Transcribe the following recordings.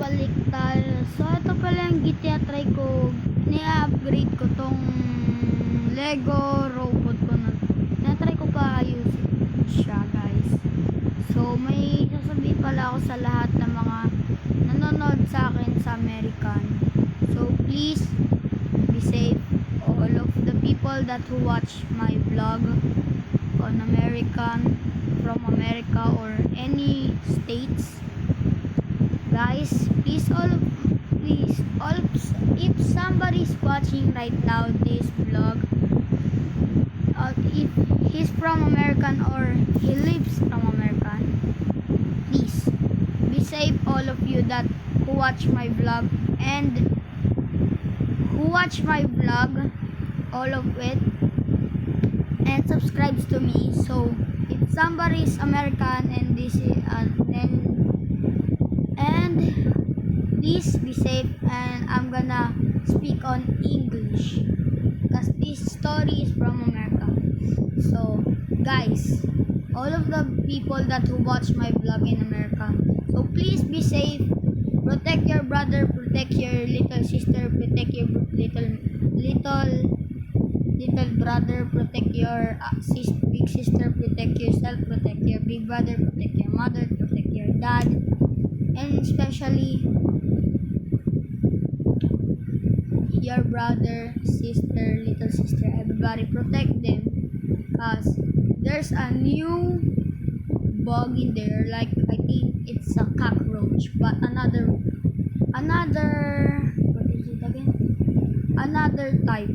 balik tayo. So, ito pala yung GTA try ko. Ni-upgrade ko tong Lego robot ko na. Na-try ko pa ayusin siya, guys. So, may sasabihin pala ako sa lahat ng mga nanonood sa akin sa American. So, please be safe. All of the people that who watch my vlog on American, from America or any states, guys, please if somebody's watching right now this vlog, if he's from American or he lives from American, please be safe, all of you that who watch my vlog and who watch my vlog, all of it, and subscribes to me. So if somebody is American and this is and please be safe, and I'm gonna speak on English because this story is from America. So guys, all of the people that who watch my vlog in America, so please be safe, protect your brother, protect your little sister, protect your little brother, protect your big sister, protect yourself, protect your big brother, protect your mother, protect your dad, and especially your brother, sister, little sister, everybody protect them, because there's a new bug in there, like I think it's a cockroach, but another what is it again, another type,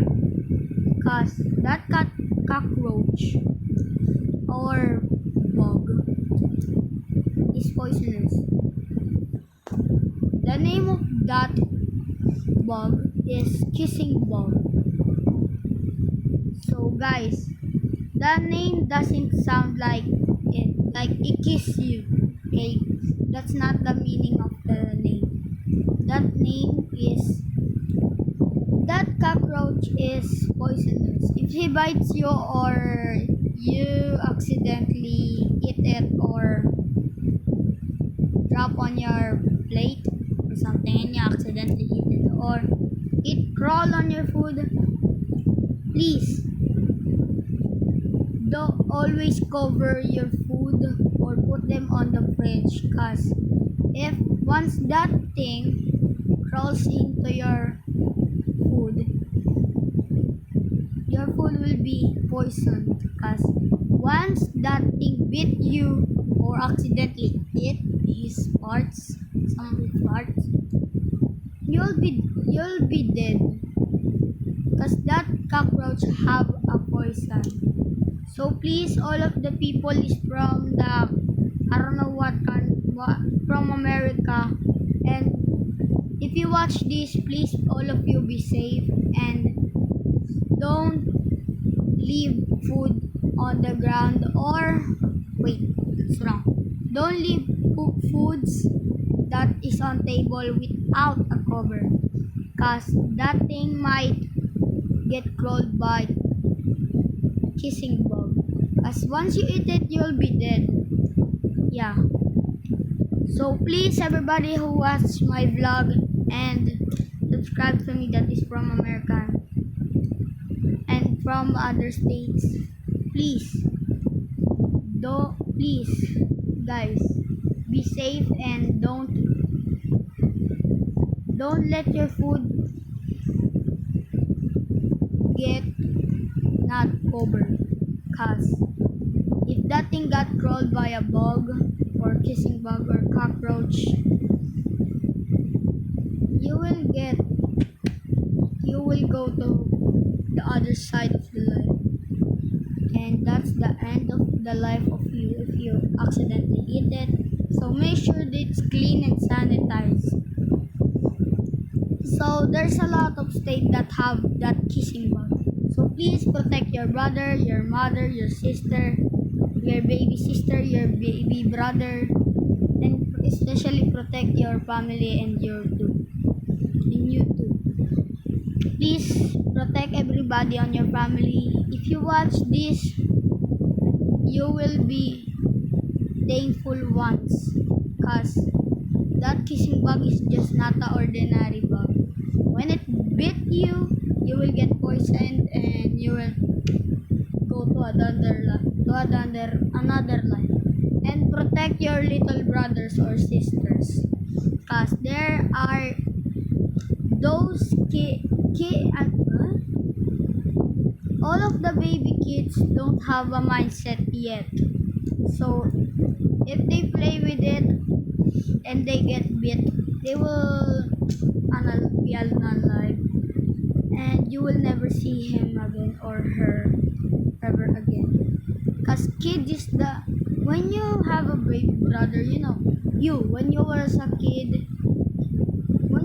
because that cockroach or bug is poisonous. The name of that bug is kissing bug. So guys, the name doesn't sound like it kiss you, okay? That's not the meaning of the name. That name is, that cockroach is poisonous. If he bites you or you accidentally eat it or drop on your plate or something and you accidentally eat it, or it crawl on your food, please don't always cover your food or put them on the fridge, because if once that thing crawls into your food will be poisoned, because once that thing bit you or accidentally eat these parts, some of the parts, you'll be dead, because that cockroach have a poison. So please, all of the people is from the I don't know from America, and if you watch this, please all of you be safe and don't leave food on the ground, or wait, that's wrong. Don't leave foods that is on table without a cover, cause that thing might get crawled by kissing bug. As once you eat it, you'll be dead. Yeah. So please, everybody who watch my vlog and subscribe to me that is from America and from other states, please guys, be safe and don't let your food get not covered, cause if that thing got crawled by a bug or kissing bug or cockroach, you will go to the other side of the life, and that's the end of the life of you if you accidentally eat it. So make sure that it's clean and sanitized. So there's a lot of states that have that kissing bug. So please protect your brother, your mother, your sister, your baby sister, your baby brother, and especially protect your family and you too. Please protect everybody on your family. If you watch this, you will be thankful once, because that kissing bug is just not an ordinary bug. When it bit you, you will get poisoned and you will go to another life. And protect your little brothers or sisters, cause there are those all of the baby kids don't have a mindset yet. So if they play with it and they get bit, they will be unalive, and you will never see him again or her ever again. Cause kid is the when you have a baby brother, when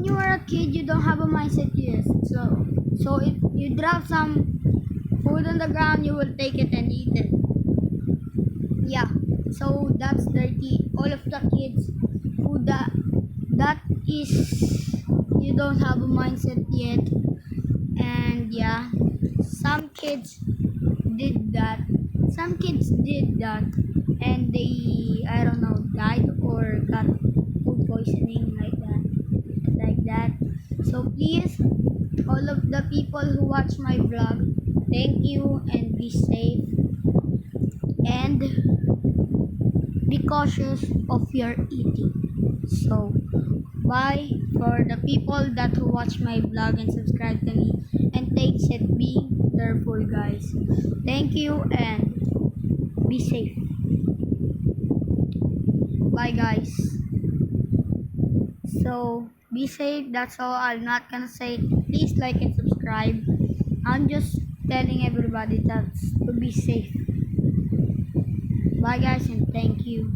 you were a kid, you don't have a mindset yet. So if you drop some food on the ground, you will take it and eat it. Yeah. So that's dirty. All of the kids who that is you don't have a mindset yet. And yeah, some kids did that. Some kids did that and they I don't know died or got food poisoning like that. So please, all of the people who watch my vlog, thank you and be safe and be cautious of your eating. So bye for the people that who watch my vlog and subscribe to me, and thanks it being careful guys. Thank you and be safe. Bye guys. So be safe, that's all. I'm not gonna say please like and subscribe. I'm just telling everybody that to be safe. Bye guys and thank you.